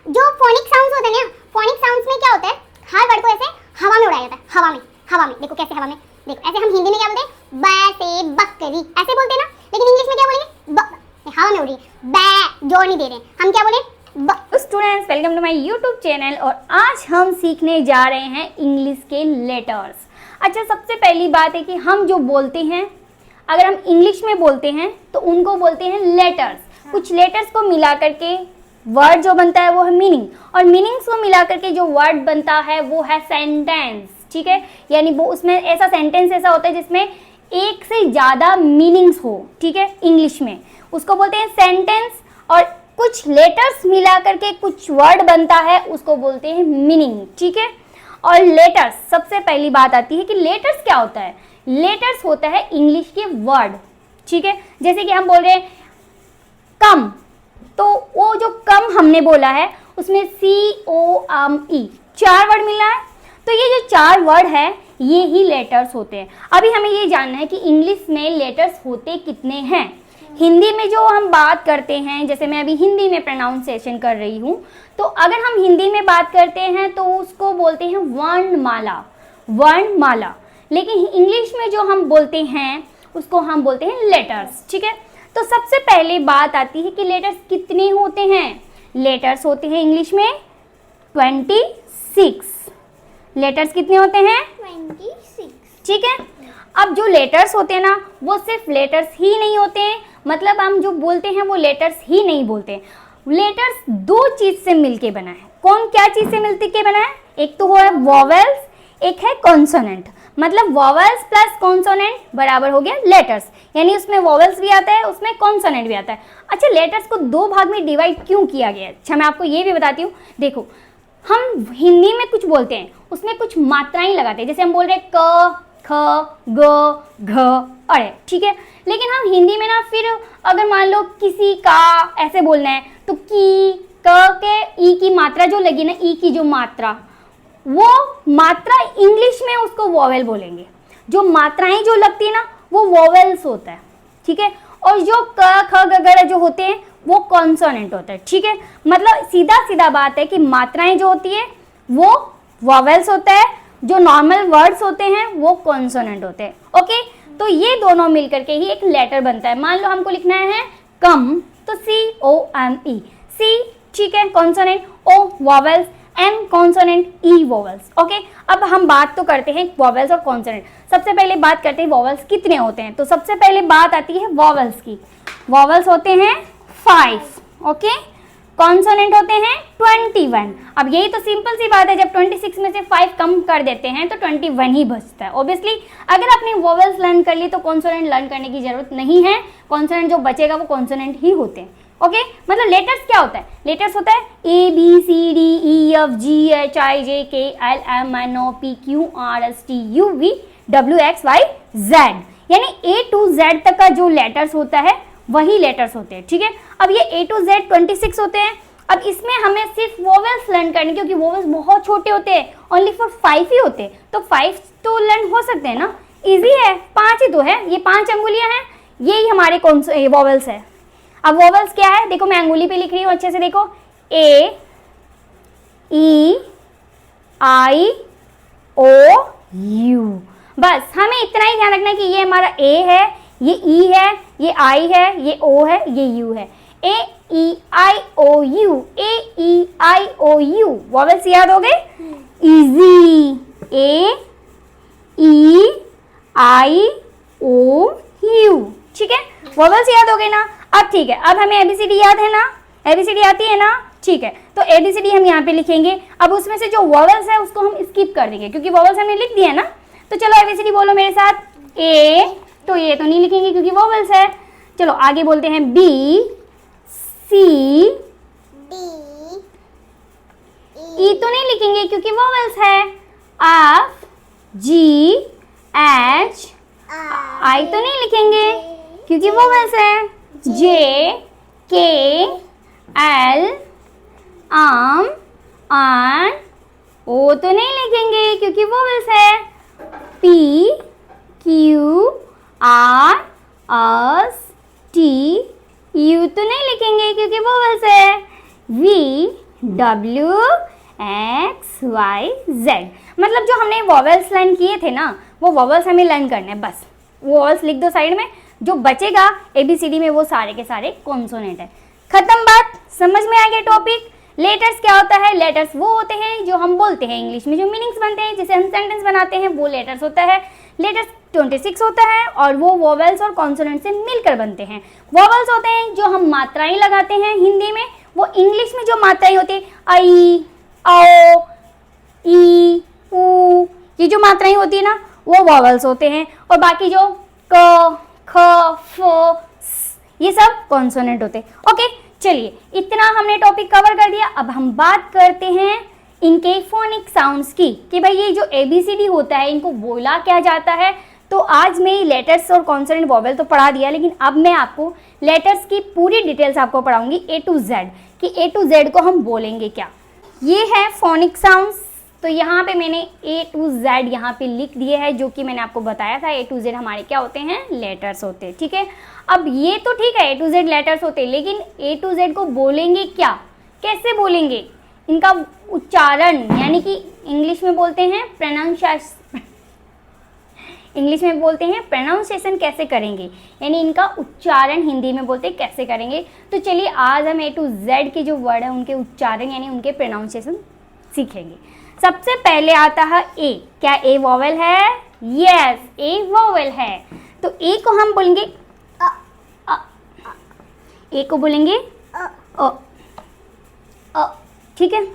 जो phonic sounds होते हैं ना, फोनिक साउंड्स में क्या होता है, हर वर्ड को ऐसे हवा में उड़ाया जाता है, हवा में देखो कैसे हवा में, देखो ऐसे हम हिंदी में क्या बोलते हैं, ब से बकरी ऐसे बोलते हैं ना, लेकिन इंग्लिश में क्या बोलेंगे, हवा में उड़ रही है, ब जोर नहीं दे रहे, हम क्या बोले। Students, welcome to my YouTube channel और आज हम सीखने जा रहे हैं इंग्लिश के लेटर्स। अच्छा, सबसे पहली बात है कि हम जो बोलते हैं, अगर हम इंग्लिश में बोलते हैं तो उनको बोलते हैं लेटर्स। कुछ लेटर्स को मिला करके वर्ड जो बनता है वो है मीनिंग, और मीनिंग्स को मिला करके जो वर्ड बनता है वो है सेंटेंस। ठीक है, यानी वो उसमें ऐसा सेंटेंस ऐसा होता है जिसमें एक से ज़्यादा मीनिंग्स हो। ठीक है, इंग्लिश में उसको बोलते हैं सेंटेंस, और कुछ लेटर्स मिला करके कुछ वर्ड बनता है उसको बोलते हैं मीनिंग। ठीक है, और लेटर्स, सबसे पहली बात आती है कि लेटर्स क्या होता है। लेटर्स होता है इंग्लिश के वर्ड। ठीक है, जैसे कि हम बोल रहे हैं कम, तो वो जो कम हमने बोला है उसमें COME 4 वर्ड मिला है, तो ये जो 4 वर्ड है ये ही लेटर्स होते हैं। अभी हमें ये जानना है कि इंग्लिश में लेटर्स होते कितने हैं। हिंदी में जो हम बात करते हैं, जैसे मैं अभी हिंदी में प्रोनाउंसिएशन कर रही हूँ, तो अगर हम हिंदी में बात करते हैं तो उसको बोलते हैं वर्णमाला, लेकिन इंग्लिश में जो हम बोलते हैं उसको हम बोलते हैं लेटर्स। ठीक है, तो सबसे पहले बात आती है कि लेटर्स कितने होते हैं। लेटर्स होते हैं इंग्लिश में 26। लेटर्स कितने होते हैं? 26। ठीक है, अब जो लेटर्स होते हैं ना वो सिर्फ लेटर्स ही नहीं होते हैं, मतलब हम जो बोलते हैं वो लेटर्स ही नहीं बोलते हैं। लेटर्स 2 चीज से मिलके बना है। कौन क्या चीज से मिलके के बना है? एक तो है वॉवेल्स, एक है कॉन्सोनेंट। मतलब वॉवेल्स प्लस कॉन्सोनेंट बराबर हो गया लेटर्स, यानी उसमें वॉवेल्स भी आता है, उसमें कॉन्सोनेंट भी आता है। अच्छा, लेटर्स को 2 भाग में डिवाइड क्यों किया गया है? अच्छा, मैं आपको ये भी बताती हूँ। देखो, हम हिंदी में कुछ बोलते हैं उसमें कुछ मात्राएं लगाते हैं, जैसे हम बोल रहे हैं क, ख, ग, घ, अड़े। ठीक है, लेकिन हम हिंदी में ना फिर अगर मान लो किसी का ऐसे बोलना है तो की, क के ई की मात्रा जो लगी ना, ई की जो मात्रा, वो मात्रा इंग्लिश में उसको वॉवेल बोलेंगे। जो मात्राएं जो लगती है ना वो वॉवेल्स होता है। ठीक है, और जो क, ख, ग, घ जो होते हैं वो कॉन्सोनेंट होता है। ठीक है, मतलब सीधा बात है कि मात्राएं जो होती है वो वॉवेल्स होता है, जो नॉर्मल वर्ड्स होते हैं वो कॉन्सोनेंट होते हैं। ओके, तो ये दोनों मिलकर के ही एक लेटर बनता है। मान लो हमको लिखना है कम, तो COME, C ठीक है consonant, O vowels, M consonant, E vowels. Okay, अब हम बात तो करते हैं वॉवेल्स और कॉन्सोनेंट। सबसे पहले बात करते हैं वॉवेल्स कितने होते हैं, तो सबसे पहले बात आती है वॉवेल्स की। वॉवेल्स होते हैं 5। ओके, कॉन्सोनेंट होते हैं 21। अब यही तो सिंपल सी बात है, जब 26 में से 5 कम कर देते हैं तो 21 ही बचता है। ऑब्वियसली अगर आपने वॉवेल्स लर्न कर ली तो कॉन्सोनेंट लर्न करने की जरूरत नहीं है, कॉन्सोनेंट जो बचेगा वो कॉन्सोनेंट ही होते हैं। ओके, मतलब लेटर्स क्या होता है? लेटर्स होता है ABCDEFGHIJKLMNOPQRSTUVWXYZ, यानी A to Z तक का जो लेटर्स होता है वही लेटर्स होते हैं। ठीक है, अब ये A to Z 26 होते हैं। अब इसमें हमें सिर्फ वोवेल्स लर्न करने, क्योंकि वोवेल्स बहुत छोटे होते हैं, ओनली फॉर 5 ही होते हैं, तो 5 तो लर्न हो सकते हैं ना, इजी है। 5 ही तो है, ये 5 अंगुलियां हैं, यही हमारे कौन से वोवेल्स है। अब वोवेल्स क्या है, देखो मैं अंगुली पे लिख रही हूँ, अच्छे से देखो, A E I O U। बस हमें इतना ही ध्यान रखना है कि ये हमारा A है, ये E है, ये I है, ये O है, ये U है। A E I O U, A E I O U, vowels याद हो गए? Easy, A E I O U। ठीक है, वॉवेल्स याद हो गए ना। अब ठीक है, अब हमें ABCD याद है ना, ABCD आती है ना। ठीक है, तो ABCD हम यहाँ पे लिखेंगे। अब उसमें से जो वॉवेल्स है उसको हम स्किप कर देंगे, क्योंकि वॉवेल्स हमने लिख दिया है ना। तो चलो ABCD बोलो मेरे साथ। A, तो ये तो नहीं लिखेंगे क्योंकि वॉवेल्स है। चलो आगे बोलते हैं B C D E तो नहीं लिखेंगे क्योंकि वॉवेल्स है। F G H I तो नहीं लिखेंगे क्योंकि वॉवेल्स है। J K L M N O तो नहीं लिखेंगे क्योंकि वॉवेल्स है। P Q R S T U तो नहीं लिखेंगे क्योंकि वॉवेल्स है। V W X Y Z। मतलब जो हमने वॉवेल्स लर्न किए थे ना, वो वॉवेल्स हमें लर्न करने हैं बस। वॉवेल्स लिख दो साइड में, जो बचेगा ABCD में वो सारे के सारे कॉन्सोनेंट है। खत्म बात, समझ में आ गया टॉपिक। लेटर्स क्या होता है? लेटर्स वो होते हैं जो हम बोलते हैं इंग्लिश में, जो मीनिंग्स बनते हैं, जैसे हम सेंटेंस बनाते हैं, वो लेटर्स होता है। लेटर्स 26 होता है और वो वोवेल्स और कॉन्सोनेंट से मिलकर बनते हैं। वोवेल्स होते हैं जो हम मात्राएं लगाते हैं हिंदी में, वो इंग्लिश में जो मात्राएं होती है आई, औ, ई, ऊ, ये जो मात्राएं होती है ना, वो वोवेल्स होते हैं। और बाकी जो क, ख, फ, ये सब कॉन्सोनेंट होते हैं। ओके, चलिए इतना हमने टॉपिक कवर कर दिया। अब हम बात करते हैं इनके फोनिक साउंड्स की, कि भाई ये जो ABCD होता है इनको बोला क्या जाता है। तो आज मैं लेटर्स और कॉन्सोनेंट वोवेल तो पढ़ा दिया, लेकिन अब मैं आपको लेटर्स की पूरी डिटेल्स आपको पढ़ाऊंगी A to Z, कि A to Z को हम बोलेंगे क्या। ये है फोनिक साउंड्स। तो यहाँ पे मैंने A to Z यहाँ पे लिख दिए हैं, जो कि मैंने आपको बताया था A to Z हमारे क्या होते हैं, लेटर्स होते हैं। ठीक है, अब ये तो ठीक है A to Z लेटर्स होते हैं, लेकिन A to Z को बोलेंगे क्या, कैसे बोलेंगे, इनका उच्चारण, यानी कि इंग्लिश में बोलते हैं प्रोनाउंसिएशन कैसे करेंगे, यानी इनका उच्चारण हिंदी में बोलते हैं कैसे करेंगे। तो चलिए आज हम A to Z के जो वर्ड है उनके उच्चारण यानी उनके प्रोनाउंसिएशन सीखेंगे। सबसे पहले आता है A। क्या A वोवेल है? यस, A वोवेल है। तो A को हम बोलेंगे A को बोलेंगे ठीक है,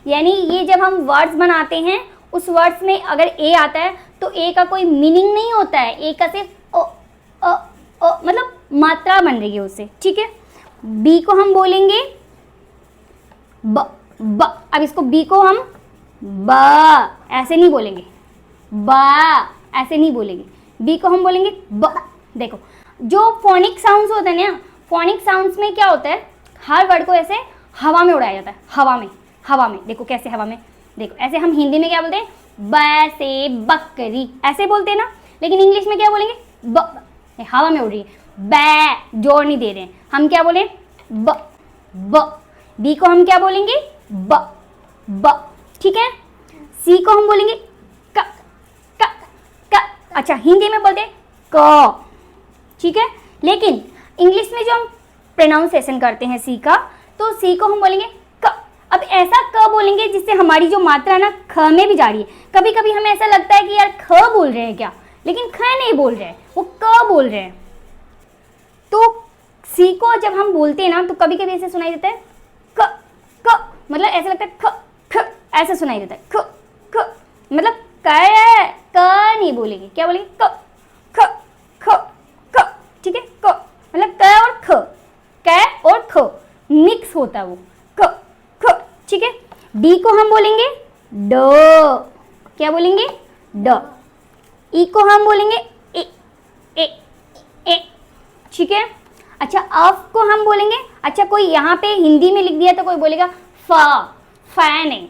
यानी ये जब हम वर्ड्स बनाते हैं उस वर्ड्स में अगर A आता है तो A का कोई मीनिंग नहीं होता है, A का सिर्फ मतलब मात्रा बन रही है उससे। ठीक है, B को हम बोलेंगे ब। अब इसको B को हम ब ऐसे नहीं बोलेंगे, ब ऐसे नहीं बोलेंगे, B को हम बोलेंगे ब। देखो जो फोनिक साउंड्स होते हैं ना, फोनिक साउंड्स में क्या होता है, हर वर्ड को ऐसे हवा में उड़ाया जाता है, हवा में। देखो कैसे हवा में, देखो ऐसे हम हिंदी में क्या बोलते हैं, ब से बकरी ऐसे बोलते हैं ना, लेकिन इंग्लिश में क्या बोलेंगे, ब, हवा में उड़ रही है, ब जोर नहीं दे रहे हैं, हम क्या बोले ब। बी को हम क्या बोलेंगे ब। ठीक है, सी को हम बोलेंगे क। अच्छा हिंदी में बोलते हैं क। ठीक है, लेकिन इंग्लिश में जो हम प्रोनाउंसिएशन करते हैं सी का, तो सी को हम बोलेंगे क। अब ऐसा क बोलेंगे जिससे हमारी जो मात्रा ना ख में भी जा रही है। कभी कभी हमें ऐसा लगता है कि यार ख बोल रहे हैं क्या, लेकिन ख नहीं बोल रहे हैं, वो क बोल रहे हैं। तो सी को जब हम बोलते हैं ना तो कभी कभी ऐसे सुनाई देता है क, मतलब ऐसा लगता है ख ऐसे सुनाई देता है ख, मतलब क नहीं बोलेंगे, क्या बोलेंगे ख। ठीक है, क मतलब क और ख, और ख मिक्स होता है वो ख। ठीक है, डी को हम बोलेंगे ड। क्या बोलेंगे ड। ई को हम बोलेंगे ए। ठीक है, अच्छा अफ को हम बोलेंगे, अच्छा कोई यहाँ पे हिंदी में लिख दिया तो कोई बोलेगा फ नहीं।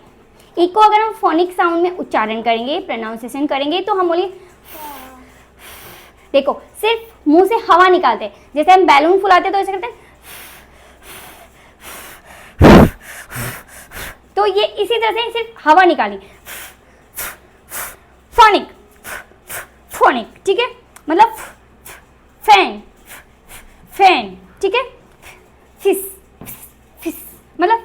ई को अगर हम फोनिक साउंड में उच्चारण करेंगे, प्रोनाउंसिएशन करेंगे, तो हम बोलेंगे देखो सिर्फ मुंह से हवा निकालते हैं, जैसे हम बैलून फुलाते हैं तो ऐसे करते हैं, तो ये इसी तरह से सिर्फ हवा निकाली, फोनिक। ठीक है, मतलब फैन। ठीक है, फिस मतलब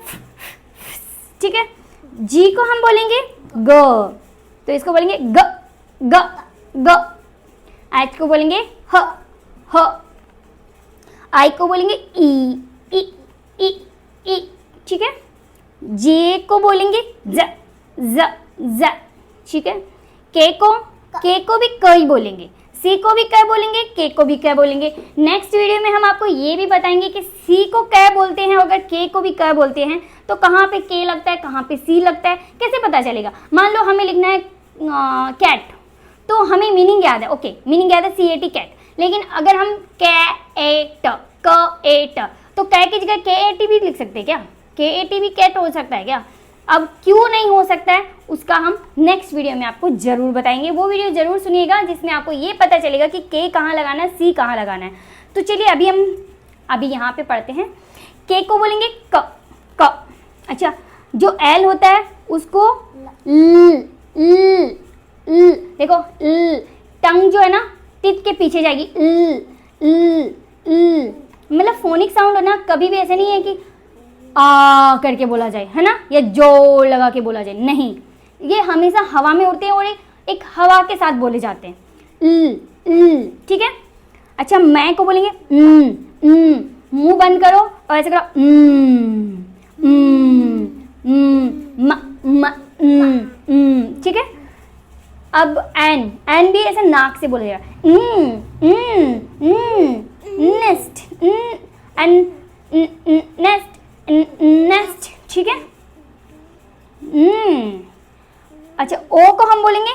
ठीक है। जी को हम बोलेंगे ग, तो इसको बोलेंगे ग। एच को बोलेंगे ह। आई को बोलेंगे ई। ठीक है, जे को बोलेंगे ज। ठीक है, के को भी क ही बोलेंगे, सी को भी क बोलेंगे, के को भी क बोलेंगे। नेक्स्ट वीडियो में हम आपको ये भी बताएंगे कि सी को क बोलते हैं, अगर के को भी क बोलते हैं तो कहाँ पे के लगता है, कहाँ पे सी लगता है, कैसे पता चलेगा। मान लो हमें लिखना है कैट, तो हमें मीनिंग याद है, ओके मीनिंग याद है CAT कैट, लेकिन अगर हम कैट तो कै की जगह KAT भी लिख सकते हैं क्या, KAT भी कैट हो सकता है क्या। अब क्यों नहीं हो सकता है उसका हम नेक्स्ट वीडियो में आपको जरूर बताएंगे, वो वीडियो जरूर सुनिएगा जिसमें आपको ये पता चलेगा कि के कहाँ लगाना है, सी कहाँ लगाना है। तो चलिए अभी हम यहाँ पे पढ़ते हैं। के को बोलेंगे क। अच्छा जो एल होता है उसको ल, ल, ल, देखो ल, टंग जो है ना टिप के पीछे जाएगी, ल, ल, ल, मतलब फोनिक साउंड है ना, कभी भी ऐसे नहीं है कि आ करके बोला जाए, है ना, या जोर लगा के बोला जाए, नहीं, ये हमेशा हवा में उड़ते हैं और एक हवा के साथ बोले जाते हैं, ठीक है। अच्छा मैं को बोलेंगे मुंह बंद करो और ऐसे करो ठीक है। अब एन भी ऐसे नाक से बोलेगा, नेस्ट एंड नेस्ट, ठीक है। अच्छा ओ को हम बोलेंगे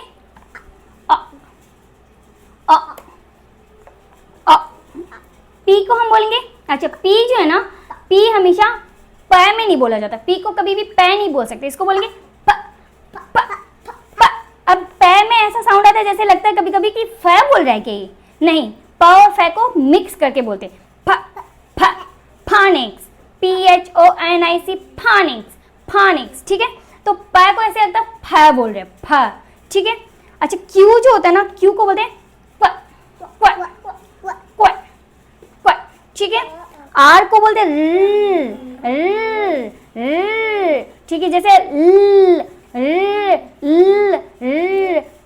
पी को हम बोलेंगे, अच्छा पी जो है ना, पी हमेशा प में नहीं बोला जाता, पी को कभी भी प नहीं बोल सकते, इसको बोलेंगे प, प, प। अब प में ऐसा साउंड आता है जैसे लगता है कभी कभी कि फ बोल रहा है कि नहीं, प और फ को मिक्स करके बोलते हैं, फ फ फानिक्स, PHONIC फानिक्स, फानिक्स, ठीक है। तो प को ऐसे लगता है फ बोल रहे हैं, फ, ठीक है। अच्छा क्यू जो होता है ना, क्यू को बोलते हैं क्व, ठीक है। आर को बोलते हैं ठीक है, जैसे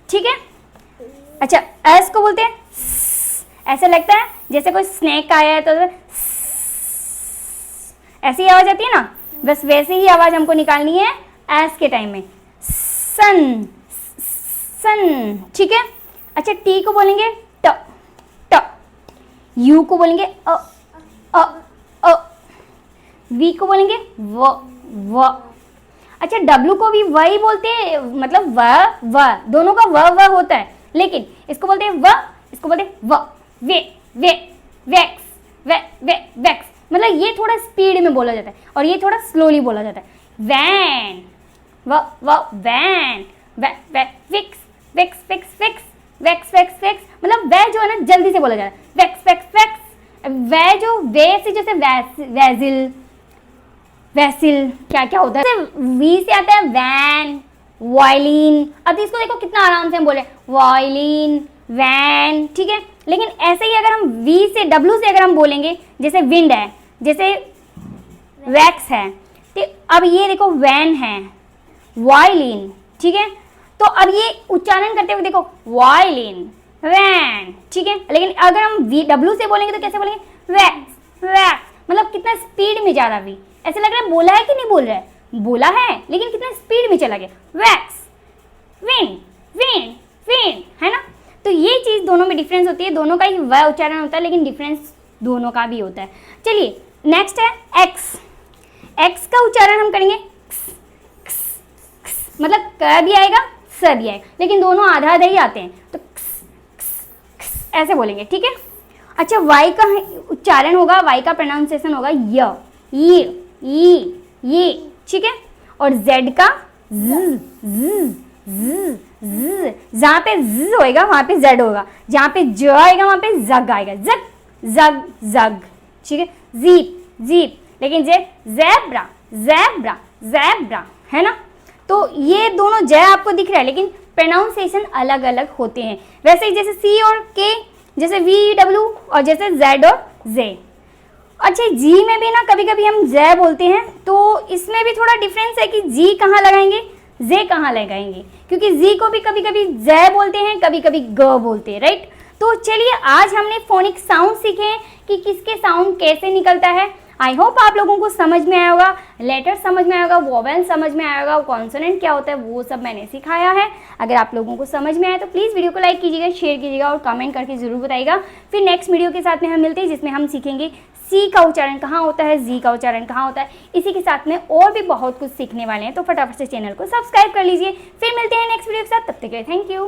ठीक है। अच्छा एस को बोलते हैं, ऐसे लगता है जैसे कोई स्नेक आया है तो ऐसी आवाज आती है ना, बस वैसे ही आवाज हमको निकालनी है एस के टाइम में, सन सन, ठीक है। अच्छा टी को बोलेंगे ट ट, यू को बोलेंगे अ अ अ, वी को बोलेंगे व व। अच्छा डब्लू को भी व ही बोलते हैं, मतलब व दोनों का व होता है, लेकिन इसको बोलते हैं व, इसको बोलते हैं व, वे वे वैक्स वे वे वैक्स, मतलब ये थोड़ा स्पीड में बोला जाता है और ये थोड़ा स्लोली बोला जाता है। वैन व वैन, वे वे विक्स विक्स विक्स विक्स वैक्स वैक्स वैक्स, मतलब वे जो है ना जल्दी से बोला जाता है, वैक्स वैक्स वैक्स। वे जो वे से जैसे वैजिल वैसिल, क्या क्या होता है, वी से आता है वैन, वायलिन। अब इसको देखो कितना आराम से हम बोले वायलिन, वैन, ठीक है। लेकिन ऐसे ही अगर हम वी से डब्ल्यू से अगर हम बोलेंगे, जैसे विंड है, जैसे वैक्स है, तो अब ये देखो वैन है, वायलिन, ठीक है। तो अब ये उच्चारण करते हुए देखो वायलिन, वैन, ठीक है। लेकिन अगर हम वी डब्ल्यू से बोलेंगे तो कैसे बोलेंगे, वैक्स वैक्स, मतलब कितना स्पीड में जा रहा वी, ऐसे लग रहा है बोला है कि नहीं बोल रहा है, बोला है लेकिन कितना स्पीड में चला गया, वैक्स विन विन विन, है ना। तो ये चीज दोनों में डिफरेंस होती है, दोनों का ही व उच्चारण होता है लेकिन डिफरेंस दोनों का भी होता है। चलिए नेक्स्ट है एक्स। एक्स का उच्चारण हम करेंगे मतलब क भी आएगा स भी आएगा, लेकिन दोनों आधा आधा ही आते हैं, तो ऐसे बोलेंगे, ठीक है। अच्छा वाई का उच्चारण होगा, वाई का प्रोनाउंसिएशन होगा ये, ठीक है। और जेड का जहाँ पे ज होएगा वहाँ पे जेड होगा, जहाँ पे ज आएगा वहाँ पे जग आएगा, जग जग जग, ठीक है। जीप जीप, लेकिन ज़ेब्रा ज़ेब्रा ज़ेब्रा, है ना। तो ये दोनों ज आपको दिख रहा है लेकिन प्रोनाउंसिएशन अलग अलग होते हैं। वैसे ही जैसे सी और के, जैसे वी डब्ल्यू और जैसे जेड और जे। अच्छा जी में भी ना कभी कभी हम ज बोलते हैं, तो इसमें भी थोड़ा डिफरेंस है कि जी कहाँ लगाएंगे, जे कहाँ लगाएंगे, क्योंकि जी को भी कभी कभी ज बोलते हैं, कभी कभी ग बोलते हैं, राइट। तो चलिए आज हमने फोनिक साउंड सीखे कि किसके साउंड कैसे निकलता है। आई होप आप लोगों को समझ में आया होगा, लेटर समझ में आया होगा, वोवेल समझ में आया होगा, कॉन्सोनेंट क्या होता है वो सब मैंने सिखाया है। अगर आप लोगों को समझ में आया तो प्लीज़ वीडियो को लाइक कीजिएगा, शेयर कीजिएगा और कमेंट करके ज़रूर बताइएगा। फिर नेक्स्ट वीडियो के साथ में हम मिलते हैं जिसमें हम सीखेंगे सी का उच्चारण कहाँ होता है, जी का उच्चारण कहाँ होता है। इसी के साथ में और भी बहुत कुछ सीखने वाले हैं, तो फटाफट से चैनल को सब्सक्राइब कर लीजिए। फिर मिलते हैं नेक्स्ट वीडियो के साथ, तब तक के लिए थैंक यू।